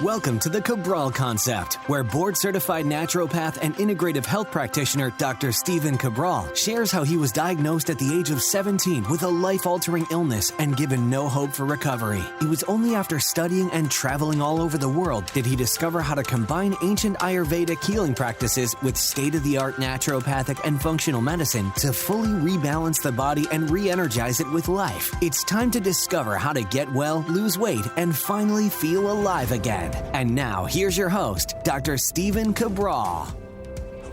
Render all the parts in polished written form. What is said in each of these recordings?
Welcome to the Cabral Concept, where board-certified naturopath and integrative health practitioner Dr. Stephen Cabral shares how he was diagnosed at the age of 17 with a life-altering illness and given no hope for recovery. It was only after studying and traveling all over the world did he discover how to combine ancient Ayurvedic healing practices with state-of-the-art naturopathic and functional medicine to fully rebalance the body and re-energize it with life. It's time to discover how to get well, lose weight, and finally feel alive again. And now, here's your host, Dr. Stephen Cabral.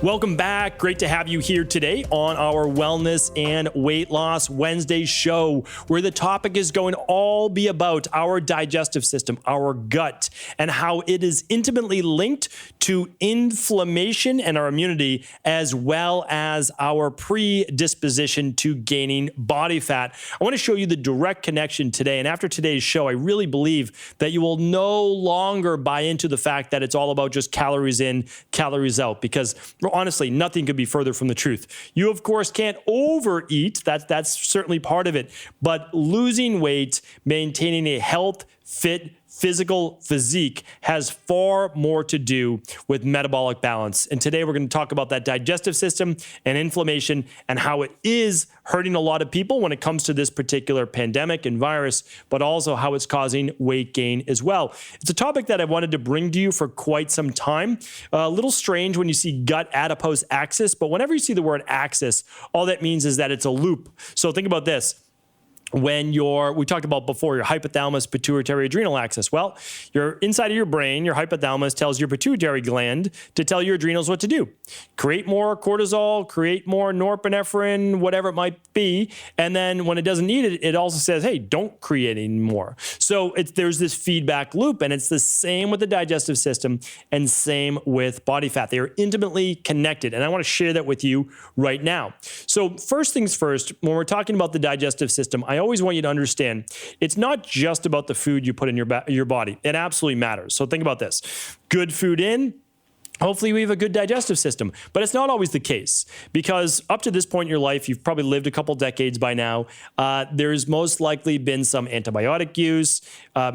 Welcome back. Great to have you here today on our Wellness and Weight Loss Wednesday show, where the topic is going to all be about our digestive system, our gut, and how it is intimately linked to inflammation and our immunity, as well as our predisposition to gaining body fat. I want to show you the direct connection today. And after today's show, I really believe that you will no longer buy into the fact that it's all about just calories in, calories out, because honestly, nothing could be further from the truth. You, of course, can't overeat. That's certainly part of it. But losing weight, maintaining a health, fit, physical physique has far more to do with metabolic balance. And today we're going to talk about that digestive system and inflammation and how it is hurting a lot of people when it comes to this particular pandemic and virus, but also how it's causing weight gain as well. It's a topic that I wanted to bring to you for quite some time. A little strange when you see gut-adipose axis, but whenever you see the word axis, all that means is that it's a loop. So think about this. When we talked about before, your hypothalamus, pituitary, adrenal axis. Well, your inside of your brain, your hypothalamus tells your pituitary gland to tell your adrenals what to do. Create more cortisol, create more norepinephrine, whatever it might be. And then when it doesn't need it, it also says, hey, don't create any more. So there's this feedback loop, and it's the same with the digestive system and same with body fat. They are intimately connected, and I want to share that with you right now. So first things first, when we're talking about the digestive system, I always want you to understand it's not just about the food you put in your body. It absolutely matters. So think about this. Good food in, hopefully we have a good digestive system, but it's not always the case, because up to this point in your life, you've probably lived a couple decades by now. There's most likely been some antibiotic use,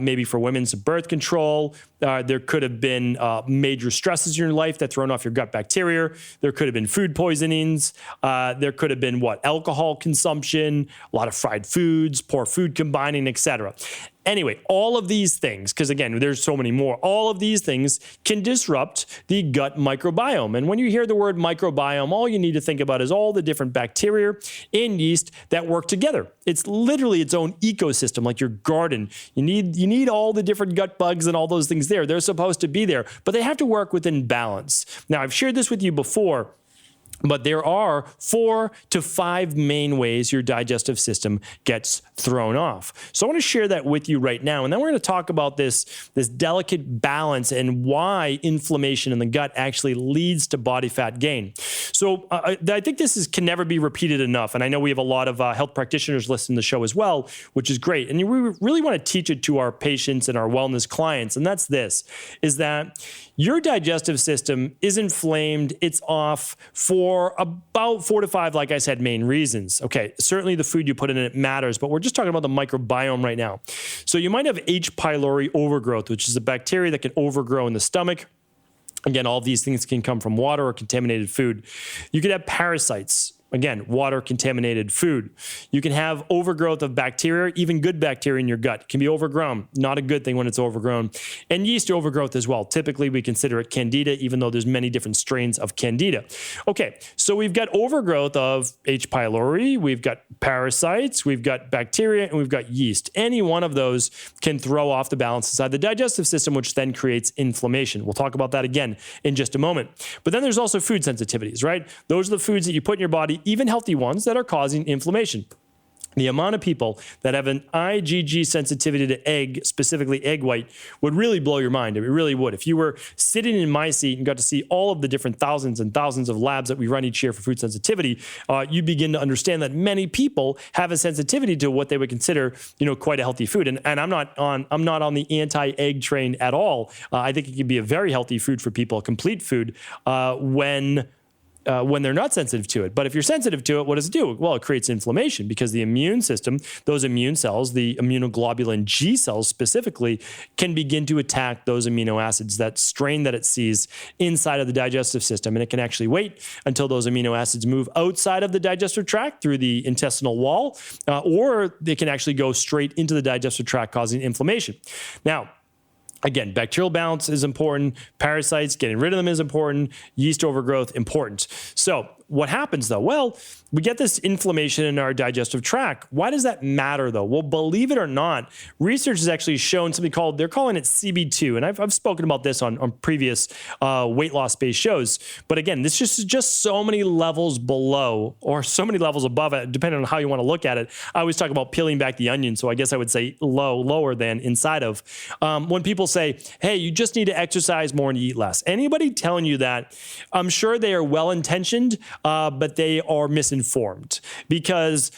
maybe for women's birth control. There could have been major stresses in your life that thrown off your gut bacteria. There could have been food poisonings. There could have been alcohol consumption, a lot of fried foods, poor food combining, etc. Anyway, all of these things, because again, there's so many more, all of these things can disrupt the gut microbiome. And when you hear the word microbiome, all you need to think about is all the different bacteria and yeast that work together. It's literally its own ecosystem, like your garden. You need all the different gut bugs and all those things there. They're supposed to be there, but they have to work within balance. Now, I've shared this with you before, but there are 4 to 5 main ways your digestive system gets thrown off. So I want to share that with you right now. And then we're going to talk about this delicate balance and why inflammation in the gut actually leads to body fat gain. So I think this can never be repeated enough. And I know we have a lot of health practitioners listening to the show as well, which is great. And we really want to teach it to our patients and our wellness clients. And that's this, is that your digestive system is inflamed. It's off for about 4 to 5, like I said, main reasons. Okay, certainly the food you put in it matters, but we're just talking about the microbiome right now. So you might have H. pylori overgrowth, which is a bacteria that can overgrow in the stomach. Again, all of these things can come from water or contaminated food. You could have parasites. Again, water-contaminated food. You can have overgrowth of bacteria, even good bacteria in your gut. It can be overgrown. Not a good thing when it's overgrown. And yeast overgrowth as well. Typically, we consider it candida, even though there's many different strains of candida. Okay, so we've got overgrowth of H. pylori, we've got parasites, we've got bacteria, and we've got yeast. Any one of those can throw off the balance inside the digestive system, which then creates inflammation. We'll talk about that again in just a moment. But then there's also food sensitivities, right? Those are the foods that you put in your body, even healthy ones, that are causing inflammation. The amount of people that have an IgG sensitivity to egg, specifically egg white, would really blow your mind. It really would. If you were sitting in my seat and got to see all of the different thousands and thousands of labs that we run each year for food sensitivity, you begin to understand that many people have a sensitivity to what they would consider, quite a healthy food. And I'm not on the anti-egg train at all. I think it can be a very healthy food for people, a complete food, when when they're not sensitive to it. But if you're sensitive to it, what does it do? Well, it creates inflammation because the immune system, those immune cells, the immunoglobulin G cells specifically, can begin to attack those amino acids, that strain that it sees inside of the digestive system. And it can actually wait until those amino acids move outside of the digestive tract through the intestinal wall, or they can actually go straight into the digestive tract, causing inflammation. Now, again, bacterial balance is important. Parasites, getting rid of them is important. Yeast overgrowth, important. So what happens though? Well, we get this inflammation in our digestive tract. Why does that matter though? Well, believe it or not, research has actually shown something called, they're calling it CB2. And I've spoken about this on previous weight loss based shows. But again, this is just so many levels below or so many levels above it, depending on how you want to look at it. I always talk about peeling back the onion. So I guess I would say lower than inside of. When people say, hey, you just need to exercise more and eat less. Anybody telling you that, I'm sure they are well-intentioned, but they are misinformed, because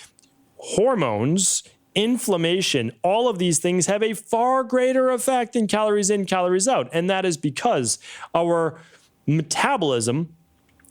hormones, inflammation, all of these things have a far greater effect than calories in, calories out. And that is because our metabolism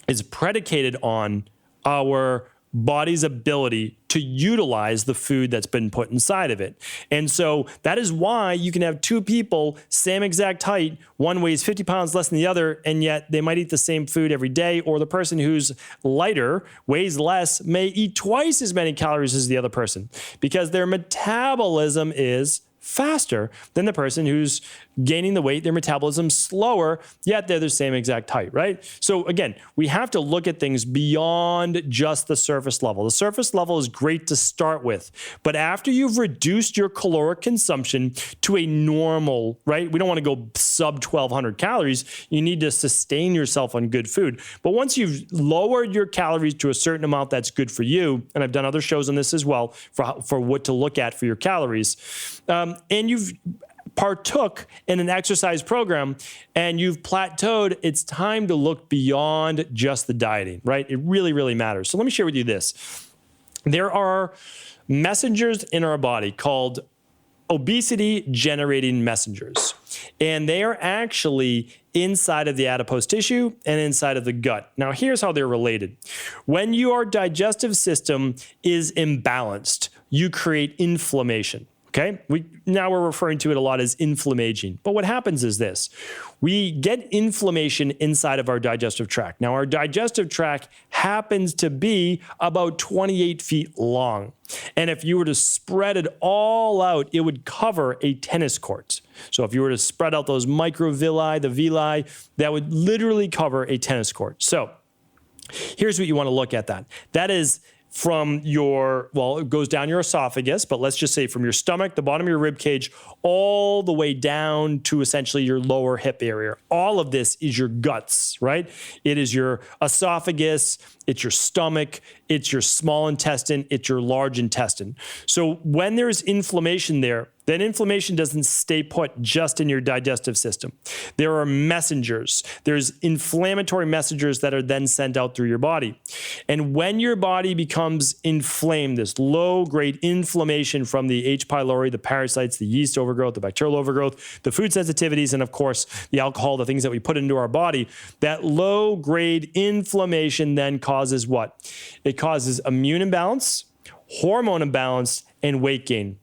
is predicated on our body's ability to utilize the food that's been put inside of it. And so that is why you can have two people, same exact height, one weighs 50 pounds less than the other, and yet they might eat the same food every day, or the person who's lighter, weighs less, may eat twice as many calories as the other person, because their metabolism is faster than the person who's gaining the weight, their metabolism's slower, yet they're the same exact height, right? So again, we have to look at things beyond just the surface level. The surface level is great to start with, but after you've reduced your caloric consumption to a normal, right? We don't want to go sub 1,200 calories. You need to sustain yourself on good food. But once you've lowered your calories to a certain amount that's good for you, and I've done other shows on this as well for what to look at for your calories, and you've partook in an exercise program and you've plateaued, it's time to look beyond just the dieting, right? It really, really matters. So let me share with you this. There are messengers in our body called obesity generating messengers, and they are actually inside of the adipose tissue and inside of the gut. Now, here's how they're related. When your digestive system is imbalanced, you create inflammation. Okay, now we're referring to it a lot as inflammaging. But what happens is this. We get inflammation inside of our digestive tract. Now, our digestive tract happens to be about 28 feet long. And if you were to spread it all out, it would cover a tennis court. So if you were to spread out those microvilli, the villi, that would literally cover a tennis court. So here's what you want to look at that. That is from your, well, it goes down your esophagus, but let's just say from your stomach, the bottom of your rib cage, all the way down to essentially your lower hip area. All of this is your guts, right? It is your esophagus, it's your stomach, it's your small intestine, it's your large intestine. So when there's inflammation there, then inflammation doesn't stay put just in your digestive system. There are messengers. There's inflammatory messengers that are then sent out through your body. And when your body becomes inflamed, this low-grade inflammation from the H. pylori, the parasites, the yeast overgrowth, the bacterial overgrowth, the food sensitivities, and of course, the alcohol, the things that we put into our body, that low-grade inflammation then causes what? It causes immune imbalance, hormone imbalance, and weight gain.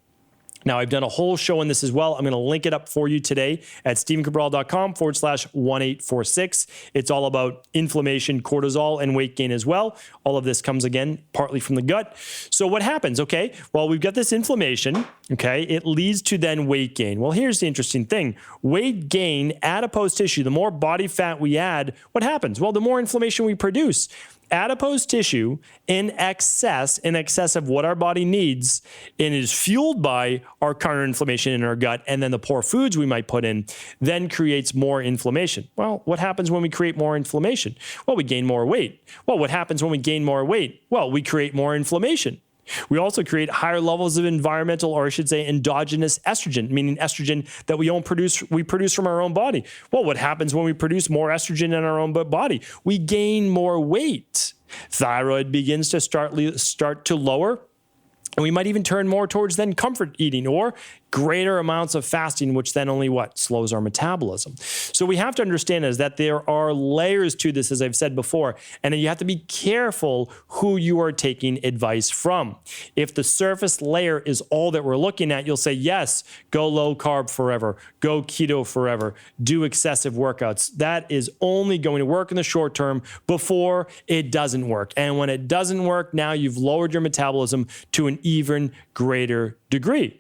Now, I've done a whole show on this as well. I'm going to link it up for you today at stephencabral.com/1846. It's all about inflammation, cortisol, and weight gain as well. All of this comes, again, partly from the gut. So what happens? Okay, well, we've got this inflammation. Okay, it leads to then weight gain. Well, here's the interesting thing. Weight gain, adipose tissue, the more body fat we add, what happens? Well, the more inflammation we produce. Adipose tissue in excess of what our body needs, and is fueled by our current inflammation in our gut, and then the poor foods we might put in, then creates more inflammation. Well, what happens when we create more inflammation? Well, we gain more weight. Well, what happens when we gain more weight? Well, we create more inflammation. We also create higher levels of environmental, or I should say endogenous estrogen, meaning estrogen that we produce from our own body. Well, what happens when we produce more estrogen in our own body? We gain more weight. Thyroid begins to start to lower. And we might even turn more towards then comfort eating or greater amounts of fasting, which then only slows our metabolism. So we have to understand is that there are layers to this, as I've said before, and you have to be careful who you are taking advice from. If the surface layer is all that we're looking at, you'll say, yes, go low carb forever, go keto forever, do excessive workouts. That is only going to work in the short term before it doesn't work. And when it doesn't work, now you've lowered your metabolism to an even greater degree.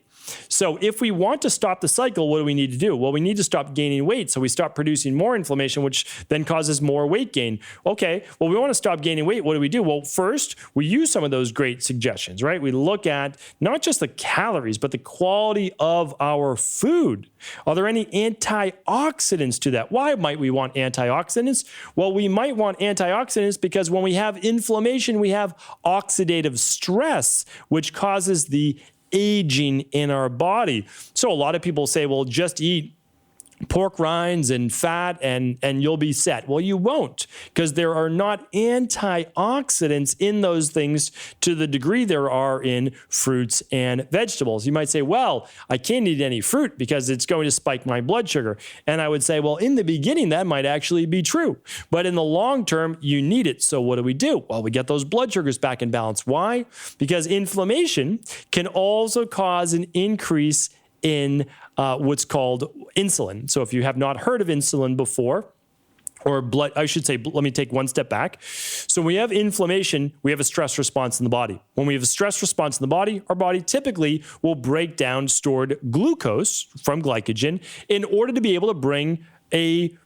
So if we want to stop the cycle, what do we need to do? Well, we need to stop gaining weight. So we stop producing more inflammation, which then causes more weight gain. Okay, well, we want to stop gaining weight. What do? Well, first, we use some of those great suggestions, right? We look at not just the calories, but the quality of our food. Are there any antioxidants to that? Why might we want antioxidants? Well, we might want antioxidants because when we have inflammation, we have oxidative stress, which causes the aging in our body. So a lot of people say, well, just eat pork rinds and fat and you'll be set. Well, you won't, because there are not antioxidants in those things to the degree there are in fruits and vegetables. You might say, well, I can't eat any fruit because it's going to spike my blood sugar. And I would say, well, in the beginning, that might actually be true. But in the long term, you need it. So what do? Well, we get those blood sugars back in balance. Why? Because inflammation can also cause an increase in what's called insulin. So if you have not heard of insulin before, or blood, I should say, let me take one step back. So when we have inflammation, we have a stress response in the body. When we have a stress response in the body, our body typically will break down stored glucose from glycogen in order to be able to bring a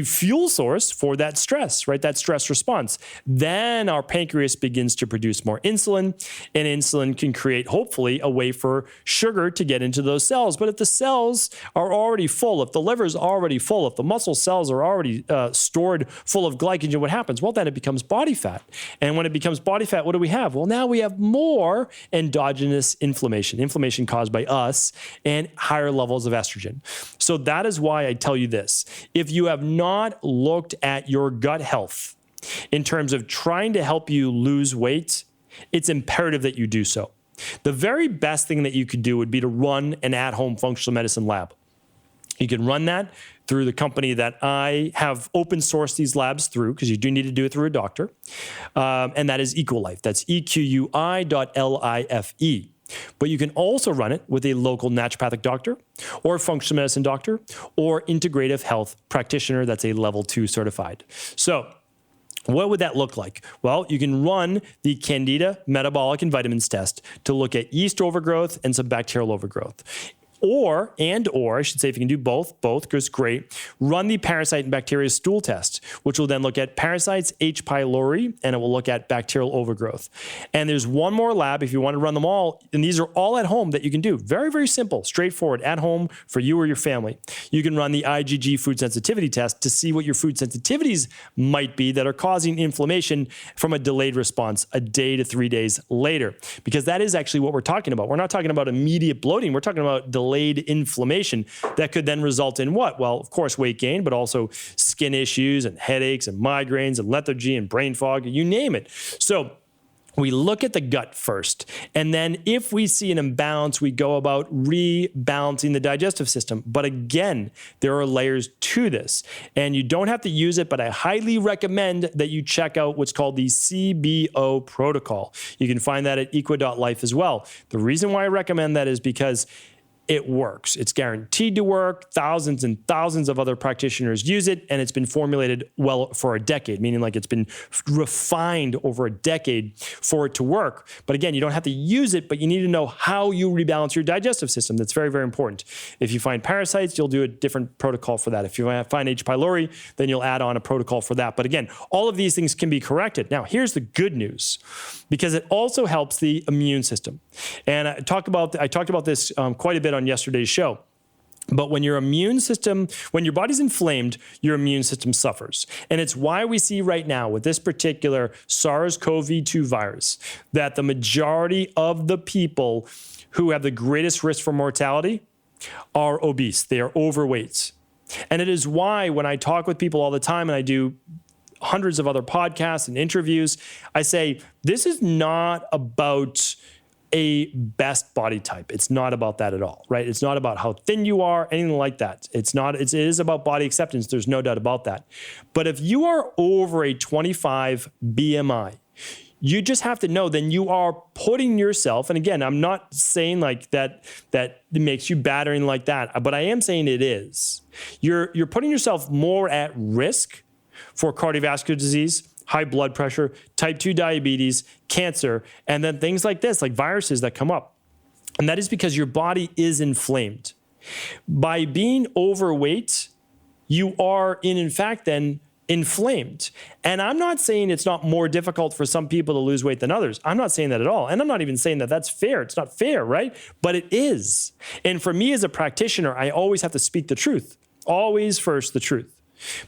fuel source for that stress, right? That stress response. Then our pancreas begins to produce more insulin, and insulin can create, hopefully, a way for sugar to get into those cells. But if the cells are already full, if the liver is already full, if the muscle cells are already stored full of glycogen, what happens? Well, then it becomes body fat. And when it becomes body fat, what do we have? Well, now we have more endogenous inflammation caused by us, and higher levels of estrogen. So that is why I tell you this. If you have not looked at your gut health in terms of trying to help you lose weight, it's imperative that you do so. The very best thing that you could do would be to run an at-home functional medicine lab. You can run that through the company that I have open sourced these labs through, because you do need to do it through a doctor, and that is Equilife. That's EQUI.LIFE. But you can also run it with a local naturopathic doctor or functional medicine doctor or integrative health practitioner that's a level 2 certified. So what would that look like? Well, you can run the Candida metabolic and vitamins test to look at yeast overgrowth and some bacterial overgrowth. Or I should say, if you can do both goes great, run the parasite and bacteria stool test, which will then look at parasites, H. pylori, and it will look at bacterial overgrowth. And there's one more lab if you want to run them all, and these are all at home that you can do. Very, very simple, straightforward, at home for you or your family. You can run the IgG food sensitivity test to see what your food sensitivities might be that are causing inflammation from a delayed response a day to 3 days later, because that is actually what we're talking about. We're not talking about immediate bloating. We're talking about delayed inflammation that could then result in what? Well, of course, weight gain, but also skin issues and headaches and migraines and lethargy and brain fog, you name it. So we look at the gut first, and then if we see an imbalance, we go about rebalancing the digestive system. But again, there are layers to this, and you don't have to use it, but I highly recommend that you check out what's called the CBO protocol. You can find that at equa.life as well. The reason why I recommend that is because it works. It's guaranteed to work. Thousands and thousands of other practitioners use it, and it's been formulated well for a decade, meaning like it's been refined over a decade for it to work. But again, you don't have to use it, but you need to know how you rebalance your digestive system. That's very, very important. If you find parasites, you'll do a different protocol for that. If you find H. pylori, then you'll add on a protocol for that. But again, all of these things can be corrected. Now, here's the good news, because it also helps the immune system. And I talked about this quite a bit on yesterday's show. But when your body's inflamed, your immune system suffers. And it's why we see right now with this particular SARS-CoV-2 virus that the majority of the people who have the greatest risk for mortality are obese. They are overweight. And it is why when I talk with people all the time, and I do hundreds of other podcasts and interviews, I say, this is not about a best body type. It's not about that at all, right? It's not about how thin you are, anything like that. It is about body acceptance. There's no doubt about that. But if you are over a 25 BMI, you just have to know then you are putting yourself, and again, I'm not saying like that makes you bad or anything like that, but I am saying it is. You're putting yourself more at risk for cardiovascular disease, high blood pressure, type 2 diabetes, cancer, and then things like this, like viruses that come up. And that is because your body is inflamed. By being overweight, you are in fact then inflamed. And I'm not saying it's not more difficult for some people to lose weight than others. I'm not saying that at all. And I'm not even saying that that's fair. It's not fair, right? But it is. And for me as a practitioner, I always have to speak the truth. Always first the truth.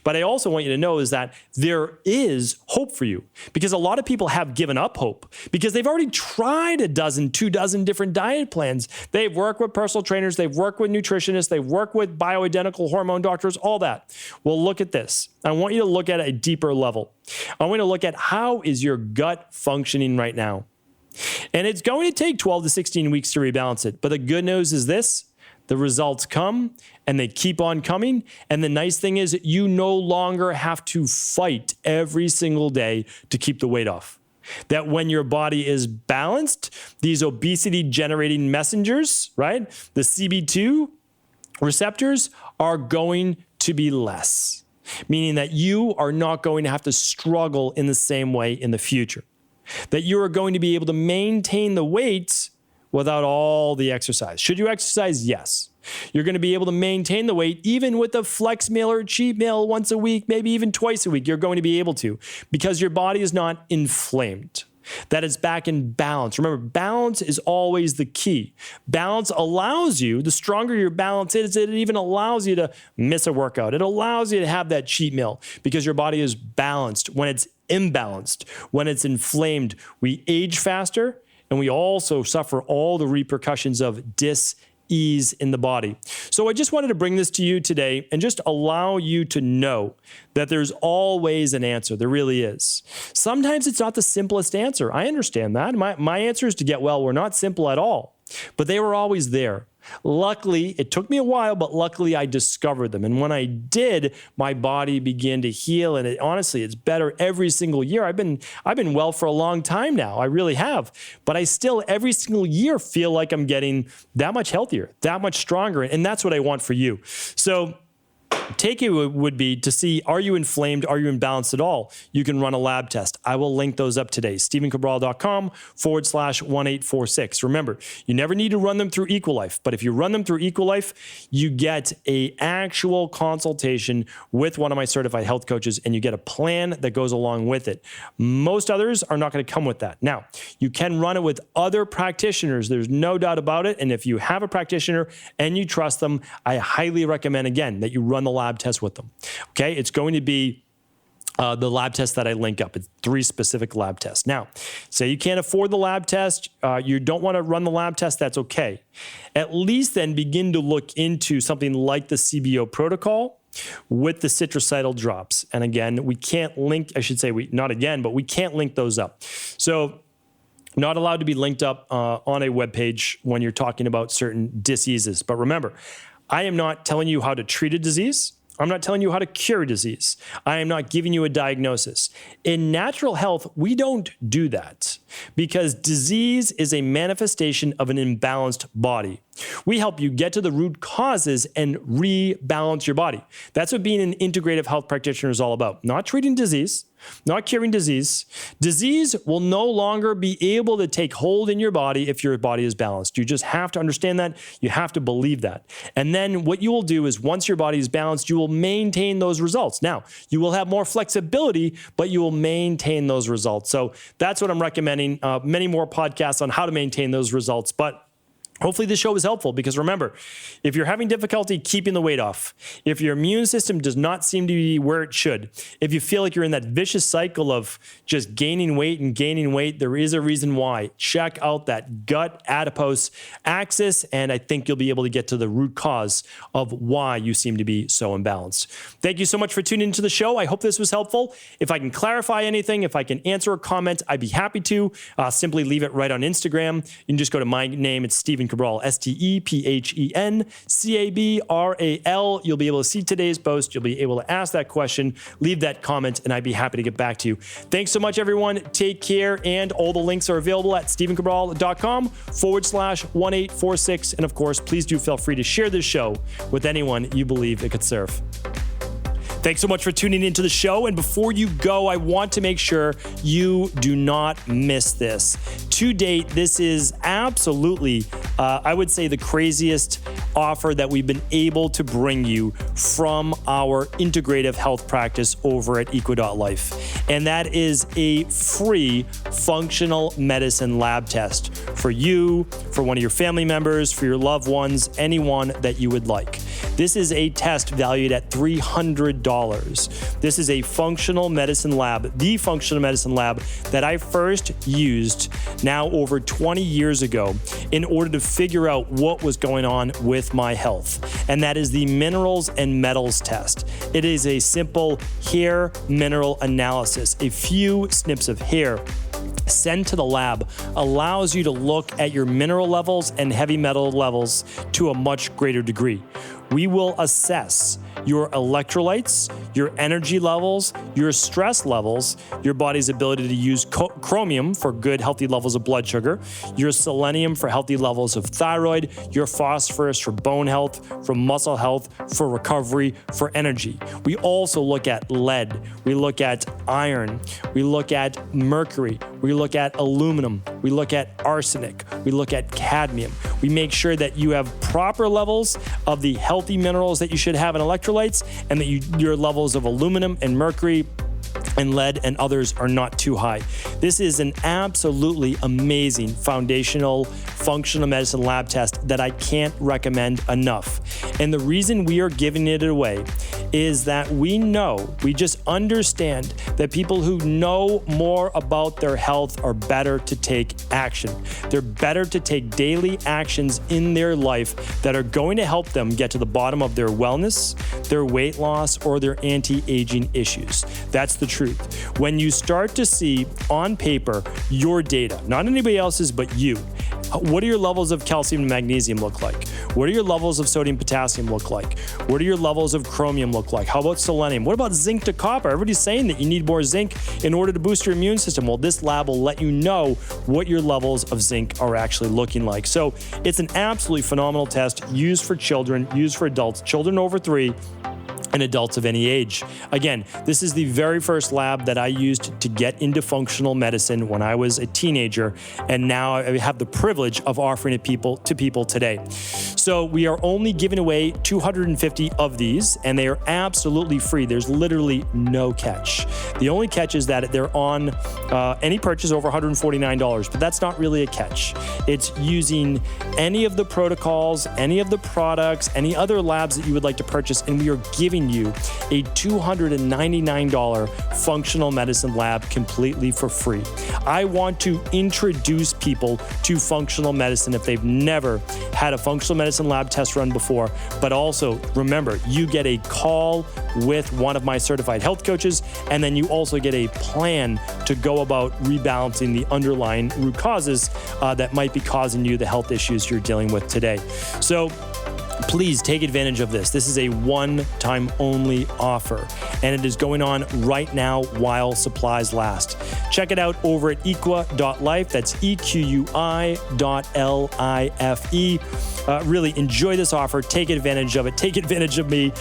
But I also want you to know is that there is hope for you, because a lot of people have given up hope because they've already tried 2 dozen different diet plans. They've worked with personal trainers, they've worked with nutritionists, they've worked with bioidentical hormone doctors, all that. Well, look at this. I want you to look at a deeper level. I want you to look at how is your gut functioning right now. And it's going to take 12 to 16 weeks to rebalance it. But the good news is this. The results come and they keep on coming. And the nice thing is you no longer have to fight every single day to keep the weight off. That when your body is balanced, these obesity generating messengers, right? The CB2 receptors are going to be less, meaning that you are not going to have to struggle in the same way in the future. That you are going to be able to maintain the weight without all the exercise. Should you exercise? Yes. You're going to be able to maintain the weight even with a flex meal or a cheat meal once a week, maybe even twice a week. You're going to be able to, because your body is not inflamed. That is back in balance. Remember, balance is always the key. Balance allows you, the stronger your balance is, it even allows you to miss a workout. It allows you to have that cheat meal because your body is balanced. When it's imbalanced, when it's inflamed, we age faster. And we also suffer all the repercussions of dis-ease in the body. So I just wanted to bring this to you today and just allow you to know that there's always an answer. There really is. Sometimes it's not the simplest answer. I understand that. My answers to get well were not simple at all, but they were always there. Luckily, it took me a while, but luckily I discovered them. And when I did, my body began to heal. And honestly, it's better every single year. I've been well for a long time now. I really have. But I still, every single year, feel like I'm getting that much healthier, that much stronger. And that's what I want for you. So takeaway would be to see, are you inflamed? Are you imbalanced at all? You can run a lab test. I will link those up today. StephenCabral.com/1846. Remember, you never need to run them through Equalife, but if you run them through Equalife, you get an actual consultation with one of my certified health coaches, and you get a plan that goes along with it. Most others are not going to come with that. Now, you can run it with other practitioners. There's no doubt about it. And if you have a practitioner and you trust them, I highly recommend, again, that you run the lab test with them. Okay, it's going to be the lab test that I link up. It's 3 specific lab tests. Now, say you can't afford the lab test, you don't want to run the lab test, that's okay. At least then begin to look into something like the CBO protocol with the citracidal drops. And again, we can't link, we can't link those up. So not allowed to be linked up on a web page when you're talking about certain diseases. But remember, I am not telling you how to treat a disease. I'm not telling you how to cure a disease. I am not giving you a diagnosis. In natural health, we don't do that because disease is a manifestation of an imbalanced body. We help you get to the root causes and rebalance your body. That's what being an integrative health practitioner is all about. Not treating disease, not curing disease. Disease will no longer be able to take hold in your body if your body is balanced. You just have to understand that. You have to believe that. And then what you will do is once your body is balanced, you will maintain those results. Now, you will have more flexibility, but you will maintain those results. So that's what I'm recommending. Many more podcasts on how to maintain those results. But Hopefully this show was helpful, because remember, if you're having difficulty keeping the weight off, if your immune system does not seem to be where it should, if you feel like you're in that vicious cycle of just gaining weight, there is a reason why. Check out that gut-adipose axis, and I think you'll be able to get to the root cause of why you seem to be so imbalanced. Thank you so much for tuning into the show. I hope this was helpful. If I can clarify anything, if I can answer a comment, I'd be happy to. Simply leave it right on Instagram. You can just go to my name. It's Stephen Cabral, StephenCabral. You'll be able to see today's post. You'll be able to ask that question, leave that comment, and I'd be happy to get back to you. Thanks so much, everyone. Take care, and all the links are available at stephencabral.com/1846. And of course, please do feel free to share this show with anyone you believe it could serve. Thanks so much for tuning into the show. And before you go, I want to make sure you do not miss this. To date, this is absolutely, I would say, the craziest offer that we've been able to bring you from our integrative health practice over at Equa.life. And that is a free functional medicine lab test for you, for one of your family members, for your loved ones, anyone that you would like. This is a test valued at $300. This is a functional medicine lab, the functional medicine lab that I first used now over 20 years ago in order to figure out what was going on with my health. And that is the minerals and metals test. It is a simple hair mineral analysis. A few snips of hair sent to the lab allows you to look at your mineral levels and heavy metal levels to a much greater degree. We will assess your electrolytes, your energy levels, your stress levels, your body's ability to use chromium for good, healthy levels of blood sugar, your selenium for healthy levels of thyroid, your phosphorus for bone health, for muscle health, for recovery, for energy. We also look at lead. We look at iron. We look at mercury. We look at aluminum. We look at arsenic. We look at cadmium. We make sure that you have proper levels of the healthy minerals that you should have in electrolytes, and that your levels of aluminum and mercury and lead and others are not too high. This is an absolutely amazing foundational functional medicine lab test that I can't recommend enough. And the reason we are giving it away is that we just understand that people who know more about their health are better to take action. They're better to take daily actions in their life that are going to help them get to the bottom of their wellness, their weight loss, or their anti-aging issues. That's the truth. When you start to see on paper your data, not anybody else's but you, what do your levels of calcium and magnesium look like? What do your levels of sodium potassium look like? What do your levels of chromium look like? How about selenium? What about zinc to copper? Everybody's saying that you need more zinc in order to boost your immune system. Well, this lab will let you know what your levels of zinc are actually looking like. So it's an absolutely phenomenal test used for children, used for adults, children over 3, and adults of any age. Again, this is the very first lab that I used to get into functional medicine when I was a teenager, and now I have the privilege of offering it to people today. So we are only giving away 250 of these, and they are absolutely free. There's literally no catch. The only catch is that they're on any purchase over $149, but that's not really a catch. It's using any of the protocols, any of the products, any other labs that you would like to purchase, and we are giving you a $299 functional medicine lab completely for free. I want to introduce people to functional medicine if they've never had a functional medicine lab test run before, but also remember, you get a call with one of my certified health coaches, and then you also get a plan to go about rebalancing the underlying root causes that might be causing you the health issues you're dealing with today. So please take advantage of this. This is a one-time only offer, and it is going on right now while supplies last. Check it out over at Equa.life. That's EQUI.LIFE. Really enjoy this offer. Take advantage of it. Take advantage of me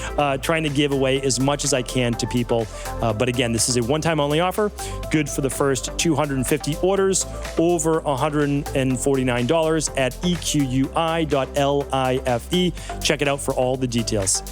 trying to give away as much as I can to people. But again, this is a one-time only offer. Good for the first 250 orders, over $149 at EQUI.LIFE. Check it out for all the details.